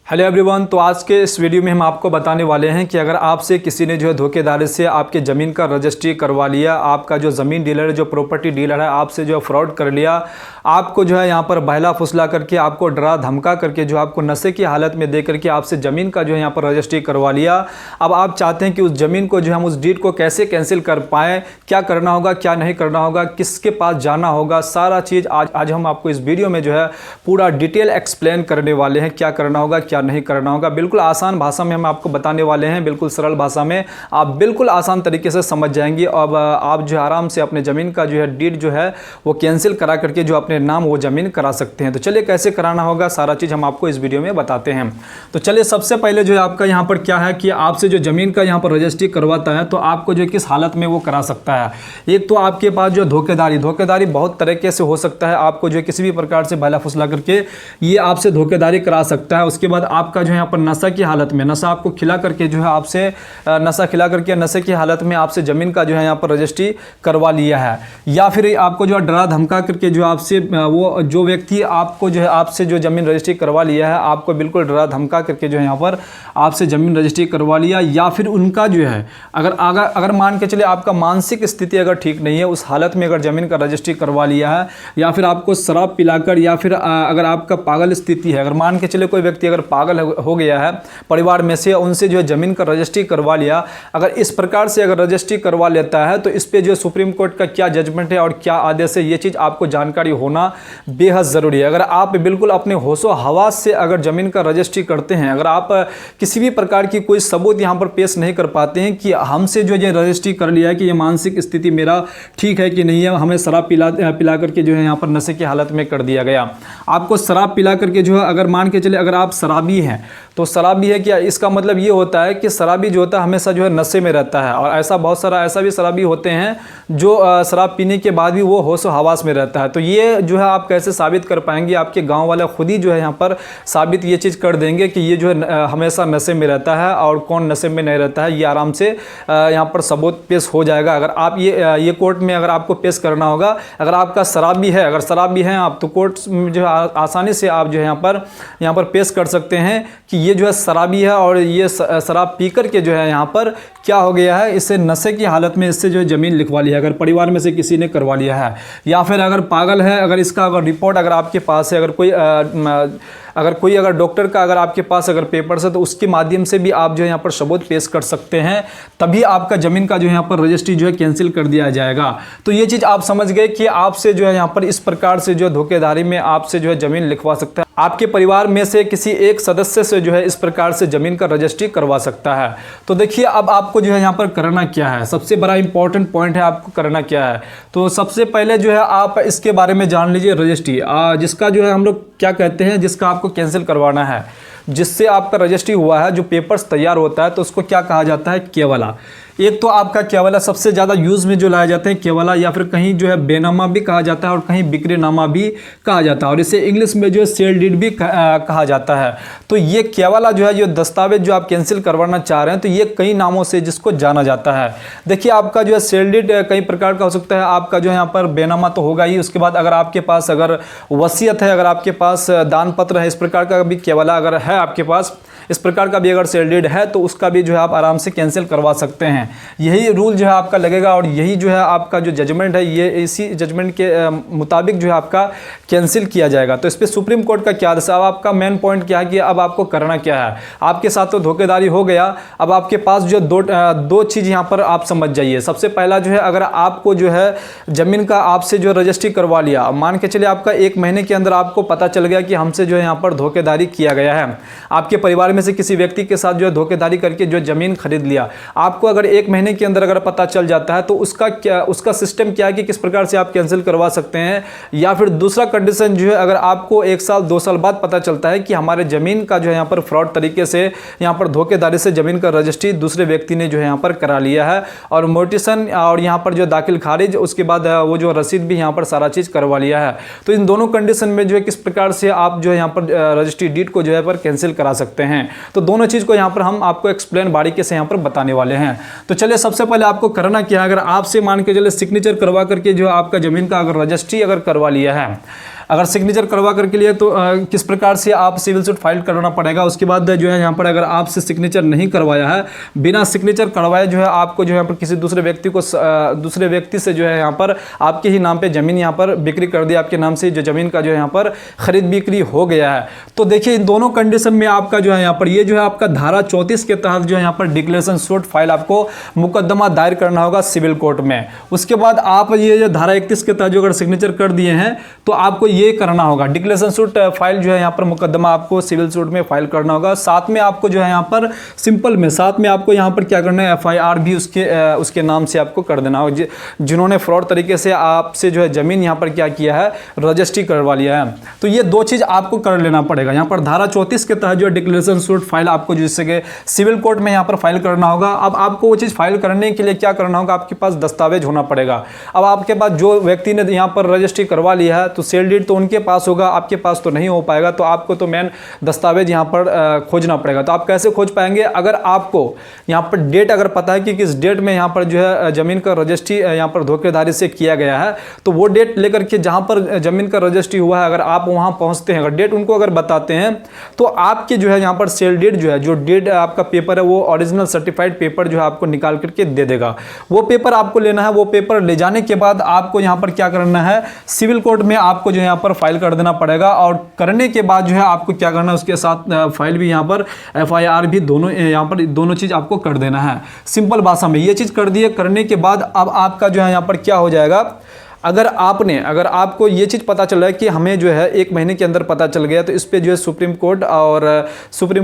Hello everyone. तो आज के इस वीडियो में हम आपको बताने वाले हैं कि अगर आपसे किसी ने जो है धोखेधड़ी से आपके ज़मीन का रजिस्ट्री करवा लिया, आपका जो ज़मीन डीलर है, जो प्रॉपर्टी डीलर है, आपसे जो है फ्रॉड कर लिया, आपको जो है यहाँ पर बहला फुसला करके, आपको डरा धमका करके, जो आपको नशे की हालत में दे करके आपसे ज़मीन का जो है यहाँ पर रजिस्ट्री करवा लिया। अब आप चाहते हैं कि उस ज़मीन को जो है हम उस डीड को कैसे कैंसिल कर पाएँ, क्या करना होगा, क्या नहीं करना होगा, किसके पास जाना होगा, सारा चीज़ आज हम आपको इस वीडियो में जो है पूरा डिटेल एक्सप्लेन करने वाले हैं। क्या करना होगा, क्या नहीं करना होगा, बिल्कुल आसान भाषा में हम आपको बताने वाले हैं, बिल्कुल सरल भाषा में आप बिल्कुल आसान तरीके से समझ जाएंगे। अब आप जो आराम से अपने ज़मीन का जो है डीड जो है वो कैंसिल करा करके जो अपने नाम वो ज़मीन करा सकते हैं। तो चलिए कैसे कराना होगा सारा चीज़ हम आपको इस वीडियो में बताते हैं। तो चलिए सबसे पहले जो है आपका यहाँ पर क्या है कि आपसे जो ज़मीन का यहाँ पर रजिस्ट्री करवाता है तो आपको जो किस हालत में वो करा सकता है। एक तो आपके पास जो धोखेधारी बहुत तरीके से हो सकता है। आपको जो किसी भी प्रकार से बहला फुसला करके ये आपसे धोखेधारी करा सकता है। उसके बाद आपका जो यहाँ पर नशा की हालत में, नशा आपको खिला करके जो है आपसे नशा खिला करके नशे की हालत में आपसे ज़मीन का जो है यहाँ पर रजिस्ट्री करवा लिया है। या फिर आपको जो डरा धमका करके जो आपसे वो जो व्यक्ति आपको जो है आपसे जो ज़मीन रजिस्ट्री करवा लिया है, आपको बिल्कुल डरा धमका करके जो है यहाँ पर आपसे ज़मीन रजिस्ट्री करवा लिया। या फिर उनका जो है अगर मान के चले आपका मानसिक स्थिति अगर ठीक नहीं है, उस हालत में अगर ज़मीन का रजिस्ट्री करवा लिया है, या फिर आपको शराब पिलाकर, या फिर अगर आपका पागल स्थिति है, अगर मान के चले कोई व्यक्ति अगर पागल हो गया है परिवार में से, उनसे जो है ज़मीन का रजिस्ट्री करवा लिया, अगर इस प्रकार से अगर रजिस्ट्री करवा लेता है तो इस पे जो सुप्रीम कोर्ट का क्या जजमेंट है और क्या आदेश है, ये चीज़ आपको जानकारी होना बेहद ज़रूरी है। अगर आप बिल्कुल अपने होशो हवास से अगर ज़मीन का रजिस्ट्री करते हैं, अगर आप किसी भी प्रकार की कोई सबूत यहाँ पर पेश नहीं कर पाते हैं कि हमसे जो ये रजिस्ट्री कर लिया है कि ये मानसिक स्थिति मेरा ठीक है कि नहीं है, हमें शराब पिला करके जो है यहाँ पर नशे की हालत में कर दिया गया, आपको शराब पिला करके जो है, अगर मान के चले अगर आप शराबी हैं तो शराबी है क्या, इसका मतलब ये होता है कि शराबी जो होता है हमेशा जो है नशे में रहता है। और ऐसा बहुत सारा ऐसा भी शराबी होते हैं जो शराब पीने के बाद भी वो होश हवास में रहता है। तो ये जो है आप कैसे साबित कर पाएंगे, आपके गांव वाले खुद ही जो है यहाँ पर साबित ये चीज़ कर देंगे कि ये जो है हमेशा नशे में रहता है और कौन नशे में नहीं रहता है, ये आराम से यहाँ पर सबूत पेश हो जाएगा। अगर आप ये कोर्ट में अगर आपको पेश करना होगा, अगर आपका शराबी है, अगर शराबी हैं आप, तो कोर्ट में जो है आसानी से आप जो है यहाँ पर पेश कर सकते हैं कि ये जो है शराबी है और ये शराब पी कर के जो है यहाँ पर क्या हो गया है, इससे नशे की हालत में इससे जो है ज़मीन लिखवा लिया है, अगर परिवार में से किसी ने करवा लिया है। या फिर अगर पागल है, अगर इसका अगर रिपोर्ट अगर आपके पास है, अगर कोई डॉक्टर का अगर आपके पास अगर पेपर्स है, तो उसके माध्यम से भी आप जो है यहाँ पर सबूत पेश कर सकते हैं, तभी आपका ज़मीन का जो है यहाँ पर रजिस्ट्री जो है कैंसिल कर दिया जाएगा। तो ये चीज़ आप समझ गए कि आपसे जो है यहाँ पर इस प्रकार से जो धोखेधारी में आपसे जो है ज़मीन लिखवा सकता है, आपके परिवार में से किसी एक सदस्य से जो है इस प्रकार से ज़मीन का रजिस्ट्री करवा सकता है। तो देखिए अब आपको जो है यहाँ पर करना क्या है, सबसे बड़ा इंपॉर्टेंट पॉइंट है आपको करना क्या है। तो सबसे पहले जो है आप इसके बारे में जान लीजिए, रजिस्ट्री जिसका जो है हम लोग क्या कहते हैं, जिसका आपको कैंसिल करवाना है, जिससे आपका रजिस्ट्री हुआ है, जो पेपर्स तैयार होता है, तो उसको क्या कहा जाता है, केवला। एक तो आपका केवला सबसे ज़्यादा यूज़ में जो लाए जाते हैं केवला, या फिर कहीं जो है बेनामा भी कहा जाता है और कहीं बिक्रीनामा भी कहा जाता है, और इसे इंग्लिश में जो है सेल डीड भी कहा जाता है। तो ये केवला जो है जो दस्तावेज जो आप कैंसिल करवाना चाह रहे हैं, तो ये कई नामों से जिसको जाना जाता है। देखिए आपका जो है सेल डीड कई प्रकार का हो सकता है, आपका जो है यहाँ पर बेनामा तो होगा ही, उसके बाद अगर आपके पास अगर वसीयत है, अगर आपके पास दान पत्र है, इस प्रकार का भी केवला अगर है आपके पास, इस प्रकार का भी अगर सेल डीड है, तो उसका भी जो है आप आराम से कैंसिल करवा सकते हैं। यही रूल जो है आपका लगेगा और यही जो है आपका जो जजमेंट है, ये इसी जजमेंट के मुताबिक जो है आपका कैंसिल किया जाएगा। तो इस पर सुप्रीम कोर्ट का क्या आदेश है, अब आपका मेन पॉइंट क्या है कि अब आपको करना क्या है। आपके साथ तो धोखेधारी हो गया, अब आपके पास जो दो चीज़ यहाँ पर आप समझ जाइए। सबसे पहला जो है, अगर आपको जो है ज़मीन का आपसे जो रजिस्ट्री करवा लिया, मान के चलिए आपका 1 महीने के अंदर आपको पता चल गया कि हमसे जो है यहाँ पर धोखेधारी किया गया है, आपके परिवार में से किसी व्यक्ति के साथ जो है धोखेधारी करके जो ज़मीन खरीद लिया, आपको अगर 1 महीने के अंदर अगर पता चल जाता है, तो उसका सिस्टम क्या है कि किस प्रकार से आप कैंसिल करवा सकते हैं। या फिर दूसरा कंडीशन जो है, अगर आपको 1 साल 2 साल बाद पता चलता है कि हमारे ज़मीन का जो है यहाँ पर फ्रॉड तरीके से यहाँ पर धोखेधारी से ज़मीन का रजिस्ट्री दूसरे व्यक्ति ने जो है यहाँ पर करा लिया है, और मोटिशन और यहाँ पर जो दाखिल खारिज, उसके बाद वो जो रसीद भी यहाँ पर सारा चीज़ करवा लिया है, तो इन दोनों कंडीशन में जो है किस प्रकार से आप जो है यहाँ पर रजिस्ट्री डीड को जो है पर कैंसिल करा सकते हैं। तो दोनों चीज़ को यहाँ पर हम आपको एक्सप्लेन बारीकी से यहाँ पर बताने वाले हैं। तो चलिए सबसे पहले आपको करना क्या है, अगर आपसे मान के चले सिग्नेचर करवा करके जो आपका ज़मीन का अगर रजिस्ट्री अगर करवा लिया है, अगर सिग्नेचर करवा करके लिए तो किस प्रकार से आप सिविल सूट फाइल करना पड़ेगा। उसके बाद जो है यहाँ पर अगर आपसे सिग्नेचर नहीं करवाया है, बिना सिग्नेचर करवाए जो है आपको जो है यहाँ पर किसी दूसरे व्यक्ति से जो है यहाँ पर आपके ही नाम पे ज़मीन यहाँ पर बिक्री कर दी, आपके नाम से जो ज़मीन का जो है यहाँ पर खरीद बिक्री हो गया है। तो देखिए इन दोनों कंडीशन में आपका जो है यहाँ पर ये जो है आपका धारा 34 के तहत जो है यहाँ पर डिक्लेरेशन सूट फाइल आपको मुकदमा दायर करना होगा सिविल कोर्ट में। उसके बाद आप ये जो धारा 31 के तहत जो अगर सिग्नेचर कर दिए हैं तो आपको ये करना होगा, डिक्लेरेशन सूट फाइल जो है यहाँ पर मुकदमा आपको सिविल सूट में फाइल करना होगा। साथ में आपको जो है यहाँ पर सिंपल में साथ में आपको यहाँ पर क्या करना है, FIR भी उसके नाम से आपको कर देना होगा, जिन्होंने फ्रॉड तरीके से आपसे जो है ज़मीन यहाँ पर क्या किया है, रजिस्ट्री करवा लिया है। तो ये दो चीज़ आपको कर लेना पड़ेगा। यहाँ पर धारा 34 के तहत जो डिक्लेरेशन सूट फाइल आपको जिससे कि सिविल कोर्ट में यहाँ पर फाइल करना होगा। अब आपको वो चीज़ फाइल करने के लिए क्या करना होगा, आपके पास दस्तावेज होना पड़ेगा। अब आपके पास जो व्यक्ति ने यहाँ पर रजिस्ट्री करवा लिया है तो सेल डीड तो उनके पास होगा, आपके पास तो नहीं हो पाएगा। तो आपको तो मेन दस्तावेज यहाँ पर खोजना पड़ेगा। तो आप कैसे खोज पाएंगे, अगर आपको यहाँ पर डेट अगर पता है कि किस डेट में यहाँ पर जो है ज़मीन का रजिस्ट्री यहाँ पर धोखेधारी से किया गया है, तो वो डेट लेकर के जहाँ पर ज़मीन का रजिस्ट्री हुआ है अगर आप वहाँ पहुँचते हैं, अगर डेट उनको अगर बताते हैं तो आपके जो है यहाँ पर सेल डीड जो है, जो डेट आपका पेपर है वो ओरिजिनल सर्टिफाइड पेपर जो है आपको निकाल करके दे देगा। वो पेपर आपको लेना है। वो पेपर ले जाने के बाद आपको यहाँ पर क्या करना है, सिविल कोर्ट में आपको जो यहाँ पर फाइल कर देना पड़ेगा। और करने के बाद जो है आपको क्या करना है, उसके साथ फाइल भी यहाँ पर FIR भी दोनों यहाँ पर दोनों चीज़ आपको कर देना है। सिंपल भाषा में ये चीज़ कर दिए, करने के बाद अब आपका जो है यहाँ पर क्या हो जाएगा, अगर आपको ये चीज़ पता चल रहा है कि हमें जो है 1 महीने के अंदर पता चल गया, तो इस पे जो है सुप्रीम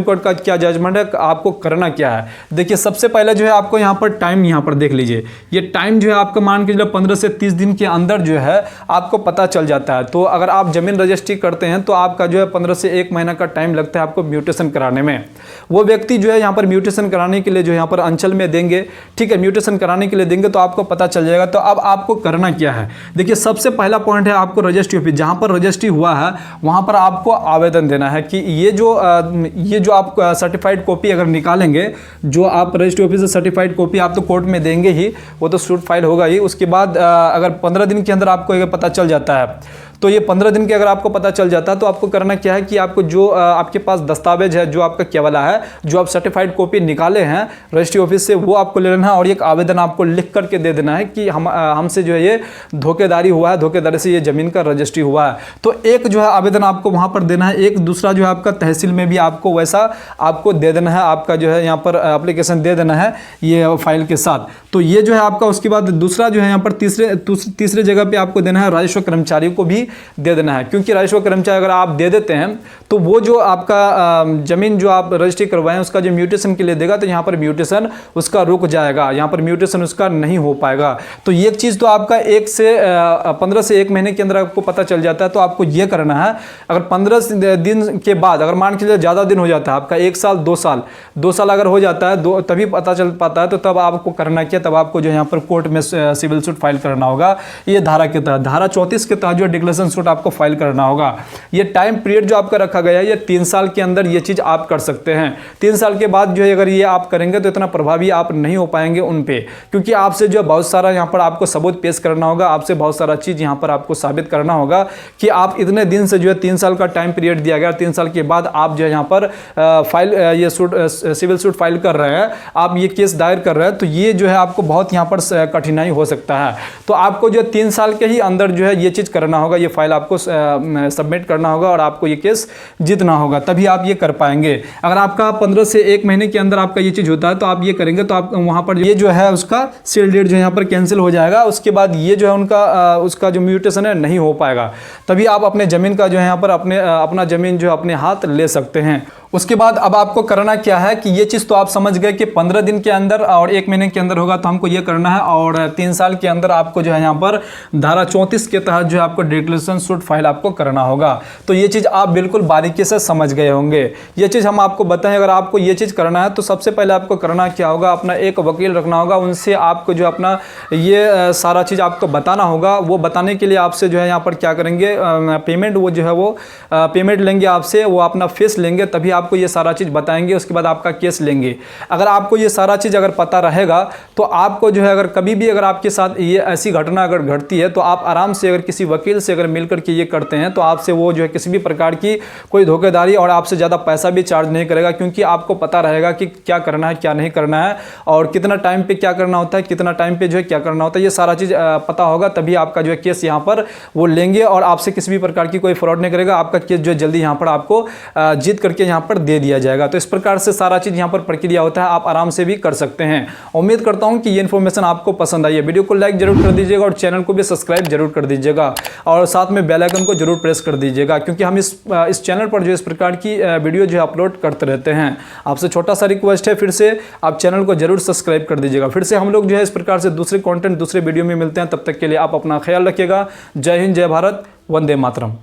कोर्ट का क्या जजमेंट है, आपको करना क्या है। देखिए सबसे पहले जो है आपको यहाँ पर टाइम यहाँ पर देख लीजिए, ये टाइम जो है आपका मान के चलो 15 से 30 दिन के अंदर जो है आपको पता चल जाता है। तो अगर आप ज़मीन रजिस्ट्री करते हैं तो आपका जो है 15 से 1 महीना का टाइम लगता है आपको म्यूटेशन कराने में। वो व्यक्ति जो है यहाँ पर म्यूटेशन कराने के लिए जो यहाँ पर अंचल में देंगे, ठीक है, म्यूटेशन कराने के लिए देंगे तो आपको पता चल जाएगा। तो अब आपको करना क्या है, देखिए सबसे पहला पॉइंट है आपको रजिस्ट्री ऑफिस, जहां पर रजिस्ट्री हुआ है वहां पर आपको आवेदन देना है कि ये जो आप सर्टिफाइड कॉपी अगर निकालेंगे, जो आप रजिस्ट्री ऑफिस से सर्टिफाइड कॉपी आप तो कोर्ट में देंगे ही, वो तो सूट फाइल होगा ही। उसके बाद अगर 15 दिन के अंदर आपको अगर पता चल जाता है, तो ये 15 दिन के अगर आपको पता चल जाता है तो आपको करना क्या है कि आपको जो आपके पास दस्तावेज है, जो आपका केवला है, जो आप सर्टिफाइड कॉपी निकाले हैं रजिस्ट्री ऑफिस से, वो आपको ले लेना है और एक आवेदन आपको लिख करके दे देना है कि हमसे जो है ये धोखेधारी हुआ है, धोखेधारी से ये ज़मीन का रजिस्ट्री हुआ है। तो एक जो है आवेदन आपको वहाँ पर देना है, एक दूसरा जो है आपका तहसील में भी आपको वैसा आपको दे देना है, आपका जो है यहाँ पर एप्लीकेशन दे देना है ये फाइल के साथ। तो ये जो है आपका, उसके बाद दूसरा जो है यहाँ पर तीसरे जगह पर आपको देना है राजस्व कर्मचारी को भी दे देना है, क्योंकि राजस्व कर्मचारी अगर आप दे देते हैं तो वो जो आपका ज़मीन जो आप रजिस्ट्री करवाएं उसका जो म्यूटेशन के लिए देगा तो यहाँ पर म्यूटेशन उसका रुक जाएगा, यहाँ पर म्यूटेशन उसका नहीं हो पाएगा। तो ये चीज़ तो आपका 15 से 1 महीने के अंदर आपको पता चल जाता है। तो आपको ये करना है, अगर 15 दिन के बाद, अगर मान के लिए ज़्यादा दिन हो जाता है आपका 1 साल 2 साल अगर हो जाता है, तभी पता चल पाता है, तो तब आपको करना क्या, तब आपको जो यहाँ पर कोर्ट में सिविल सूट फाइल करना होगा। ये धारा के तहत, धारा 34 के तहत जो डिक्लेरेशन सूट आपको फाइल करना होगा। ये टाइम पीरियड जो आपका रखा गया है, ये 3 साल के अंदर ये चीज़ आप कर सकते हैं। 3 साल के बाद जो है अगर ये आप करेंगे तो इतना प्रभावी आप नहीं हो पाएंगे उन पे, क्योंकि आपसे जो है बहुत सारा यहाँ पर आपको सबूत पेश करना होगा, आपसे बहुत सारा चीज़ यहाँ पर आपको साबित करना होगा कि आप इतने दिन से जो है 3 साल का टाइम पीरियड दिया गया, 3 साल के बाद आप जो है यहाँ पर ये सिविल सूट फाइल कर रहे हैं, आप ये केस दायर कर रहे हैं, तो ये जो है आपको बहुत यहाँ पर कठिनाई हो सकता है। तो आपको जो 3 साल के ही अंदर जो है ये चीज़ करना होगा, ये फाइल आपको सबमिट करना होगा और आपको ये केस जीतना होगा, तभी आप ये कर पाएंगे। अगर आपका 15 से 1 महीने के अंदर आपका ये चीज़ होता है तो आप ये करेंगे तो आप वहाँ पर ये जो है उसका सेल डेट जो यहाँ पर कैंसिल हो जाएगा। उसके बाद ये जो है उसका जो म्यूटेशन है नहीं हो पाएगा, तभी आप अपने ज़मीन का जो है यहाँ पर अपना ज़मीन जो है अपने हाथ ले सकते हैं। उसके बाद अब आपको करना क्या है कि ये चीज़ तो आप समझ गए कि 15 दिन के अंदर और 1 महीने के अंदर होगा तो हमको ये करना है, और 3 साल के अंदर आपको जो है यहाँ पर धारा 34 के तहत जो है आपको डिक्लेरेशन सूट फाइल आपको करना होगा। तो ये चीज़ आप बिल्कुल बारीकी से समझ गए होंगे। ये चीज़ हम आपको बताएं, अगर आपको ये चीज़ करना है तो सबसे पहले आपको करना क्या होगा, अपना एक वकील रखना होगा, उनसे आपको जो अपना ये सारा चीज़ आपको बताना होगा। वो बताने के लिए आपसे जो है यहाँ पर क्या करेंगे, पेमेंट वो जो है वो पेमेंट लेंगे आपसे, वो अपना फीस लेंगे, तभी आपको ये सारा चीज़ बताएंगे। उसके बाद आपका केस लेंगे। अगर आपको ये सारा चीज़ अगर पता रहेगा तो आपको जो है अगर कभी भी अगर आपके साथ ये ऐसी घटना अगर घटती है तो आप आराम से अगर किसी वकील से अगर अगर मिल करके ये करते हैं तो आपसे वो जो है किसी भी प्रकार की कोई धोखेधारी और आपसे ज़्यादा पैसा भी चार्ज नहीं करेगा, क्योंकि आपको पता रहेगा कि क्या करना है क्या नहीं करना है और कितना टाइम पे क्या करना होता है, कितना टाइम पे जो है क्या करना होता है, ये सारा चीज़ पता होगा, तभी आपका जो है केस यहाँ पर वो लेंगे और आपसे किसी भी प्रकार की कोई फ्रॉड नहीं करेगा। आपका केस जो है जल्दी यहाँ पर आपको जीत करके यहाँ पर दे दिया जाएगा। तो इस प्रकार से सारा चीज़ यहाँ पर प्रक्रिया होता है, आप आराम से भी कर सकते हैं। उम्मीद करता हूँ कि ये इन्फॉर्मेशन आपको पसंद आई है। वीडियो को लाइक जरूर कर दीजिएगा और चैनल को भी सब्सक्राइब जरूर कर दीजिएगा और साथ में बेल आइकन को जरूर प्रेस कर दीजिएगा, क्योंकि हम इस चैनल पर जो इस प्रकार की वीडियो जो है अपलोड करते रहते हैं। आपसे छोटा सा रिक्वेस्ट है, फिर से आप चैनल को जरूर सब्सक्राइब कर दीजिएगा। फिर से हम लोग जो है इस प्रकार से दूसरे कंटेंट दूसरे वीडियो में मिलते हैं। तब तक के लिए आप अपना ख्याल रखिएगा। जय हिंद, जय भारत, वंदे मातरम।